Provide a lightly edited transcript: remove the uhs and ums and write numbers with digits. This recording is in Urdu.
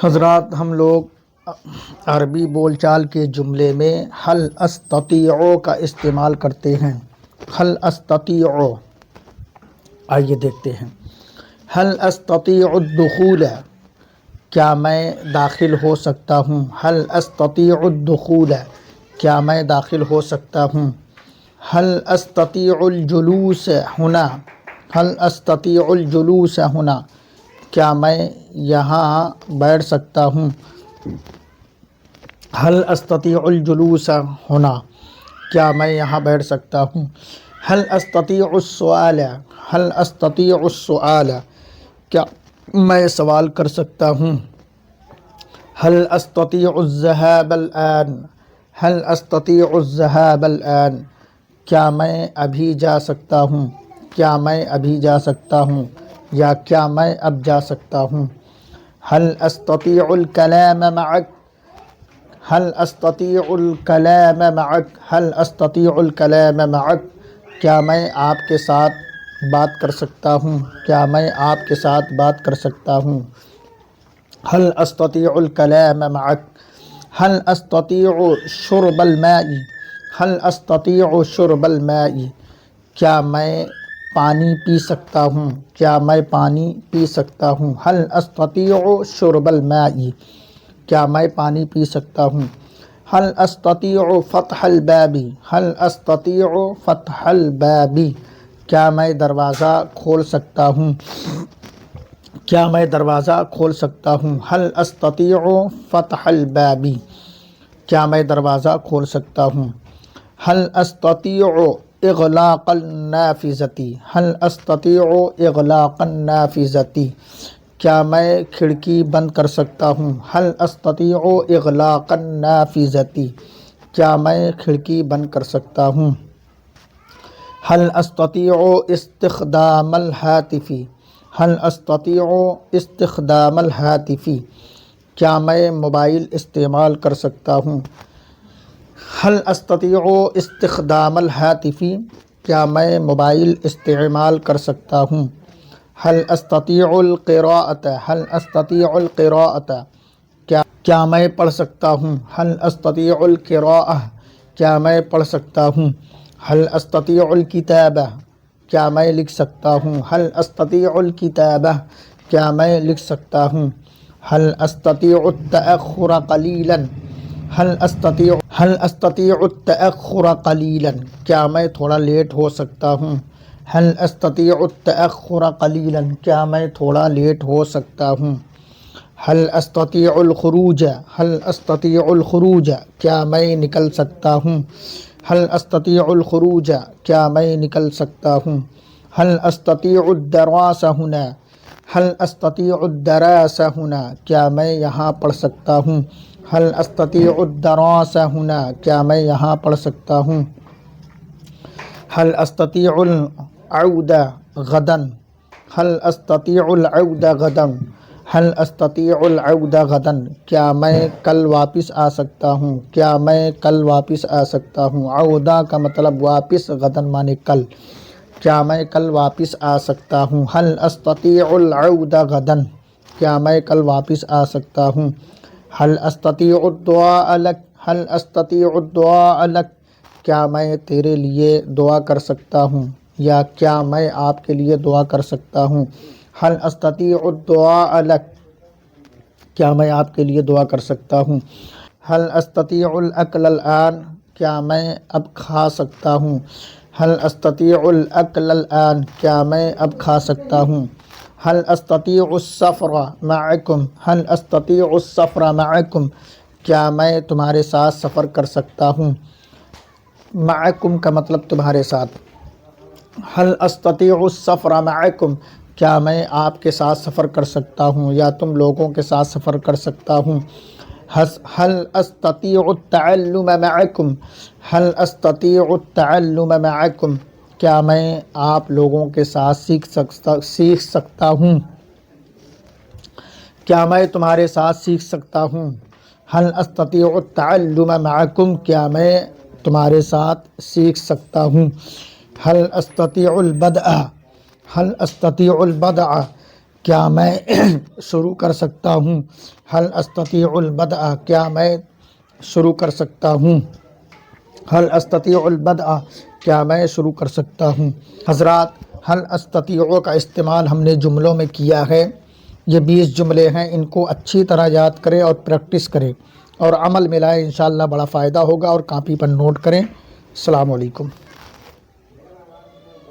حضرات، ہم لوگ عربی بول چال کے جملے میں هل استطيع کا استعمال کرتے ہیں۔ هل استطيع، آئیے دیکھتے ہیں۔ هل استطيع الدخول، کیا میں داخل ہو سکتا ہوں۔ هل استطيع الدخول، کیا میں داخل ہو سکتا ہوں۔ هل استطيع الجلوس هنا، هل استطيع الجلوس هنا، کیا میں یہاں بیٹھ سکتا ہوں۔ هل استطيع الجلوس هنا، کیا میں یہاں بیٹھ سکتا ہوں۔ هل استطيع السؤال، هل استطيع السؤال، کیا میں سوال کر سکتا ہوں۔ هل استطيع الذهاب الآن، هل استطيع الذهاب الآن، کیا میں ابھی جا سکتا ہوں، کیا میں ابھی جا سکتا ہوں یا کیا میں اب جا سکتا ہوں۔ هل استطيع الكلام معك، هل استطيع الكلام معك، هل استطيع الكلام معك، کیا میں آپ کے ساتھ بات کر سکتا ہوں، کیا میں آپ کے ساتھ بات کر سکتا ہوں۔ هل استطيع الكلام معك، هل استطيع شرب الماء، هل استطيع شرب الماء، کیا میں پانی پی سکتا ہوں، کیا میں پانی پی سکتا ہوں۔ هل استطيع شرب الماء، کیا میں پانی پی سکتا ہوں۔ هل استطيع فتح الباب، هل استطيع فتح الباب، کیا میں دروازہ کھول سکتا ہوں، کیا میں دروازہ کھول سکتا ہوں۔ هل استطيع فتح الباب، کیا میں دروازہ کھول سکتا ہوں۔ هل استطيع اغلاق النافذة، هل استطيع اغلاق النافذة، کیا میں کھڑکی بند کر سکتا ہوں۔ هل استطيع اغلاق النافذة، کیا میں کھڑکی بند کر سکتا ہوں۔ هل استطيع استخدام الهاتف، هل استطيع استخدام الهاتف، کیا میں موبائل استعمال کر سکتا ہوں۔ هل استطيع استخدام الهاتف، کیا میں موبائل استعمال کر سکتا ہوں۔ هل استطيع القراءة، هل استطيع القراءة، کیا میں پڑھ سکتا ہوں۔ هل استطيع القراءة، کیا میں پڑھ سکتا ہوں۔ هل استطيع الكتابة، کیا میں لکھ سکتا ہوں۔ هل استطيع الكتابة، کیا میں لکھ سکتا ہوں۔ هل استطيع التأخر قليلا، هل استطيع التأخر قليلا، کیا میں تھوڑا لیٹ ہو سکتا ہوں۔ هل استطيع التأخر قليلا، کیا میں تھوڑا لیٹ ہو سکتا ہوں۔ هل استطيع الخروج، هل استطيع الخروج، کیا میں نکل سکتا ہوں۔ هل استطيع الخروج، کیا میں نکل سکتا ہوں۔ هل استطيع الدراسة هنا، هل استطيع الدراسة هنا، کیا میں یہاں پڑھ سکتا ہوں۔ هل استطيع الدراسة هنا، کیا میں یہاں پڑھ سکتا ہوں۔ هل استطيع العودة غدا، هل استطيع العودة غدا، هل استطيع العودة غدا، کیا میں کل واپس آ سکتا ہوں، کیا میں کل واپس آ سکتا ہوں۔ عودہ کا مطلب واپس، غدا مانے کل، کیا میں کل واپس آ سکتا ہوں۔ هل استطيع العودة غدا، کیا میں کل واپس آ سکتا ہوں۔ هل استطيع الدعاء لك، هل استطيع الدعاء لك، کیا میں تیرے لیے دعا کر سکتا ہوں یا کیا میں آپ کے لیے دعا کر سکتا ہوں۔ هل استطيع الدعاء لك، کیا میں آپ کے لیے دعا کر سکتا ہوں۔ هل استطيع الأكل الآن، کیا میں اب کھا سکتا ہوں۔ هل استطيع الأكل الآن، کیا میں اب کھا سکتا ہوں۔ هل استطيع السفر معكم، هل استطيع السفر معكم، کیا میں تمہارے ساتھ سفر کر سکتا ہوں۔ معكم کا مطلب تمہارے ساتھ۔ هل استطيع السفر معكم، کیا میں آپ کے ساتھ سفر کر سکتا ہوں یا تم لوگوں کے ساتھ سفر کر سکتا ہوں۔ هل استطيع التعلم معكم، هل استطيع التعلم معكم، کیا میں آپ لوگوں کے ساتھ سیکھ سکتا ہوں، کیا میں تمہارے ساتھ سیکھ سکتا ہوں۔ هل استطيع التعلم معكم، کیا میں تمہارے ساتھ سیکھ سکتا ہوں۔ هل استطيع البدء، هل استطيع البدء، کیا میں شروع کر سکتا ہوں؟ حل استطیع البدء، کیا میں شروع کر سکتا ہوں؟ حل استطیع البدء، کیا میں شروع کر سکتا ہوں؟ حضرات، حل استطیع کا استعمال ہم نے جملوں میں کیا ہے۔ یہ 20 جملے ہیں، ان کو اچھی طرح یاد کریں اور پریکٹس کریں اور عمل میں لائیں، انشاءاللہ بڑا فائدہ ہوگا، اور کاپی پر نوٹ کریں۔ السلام علیکم۔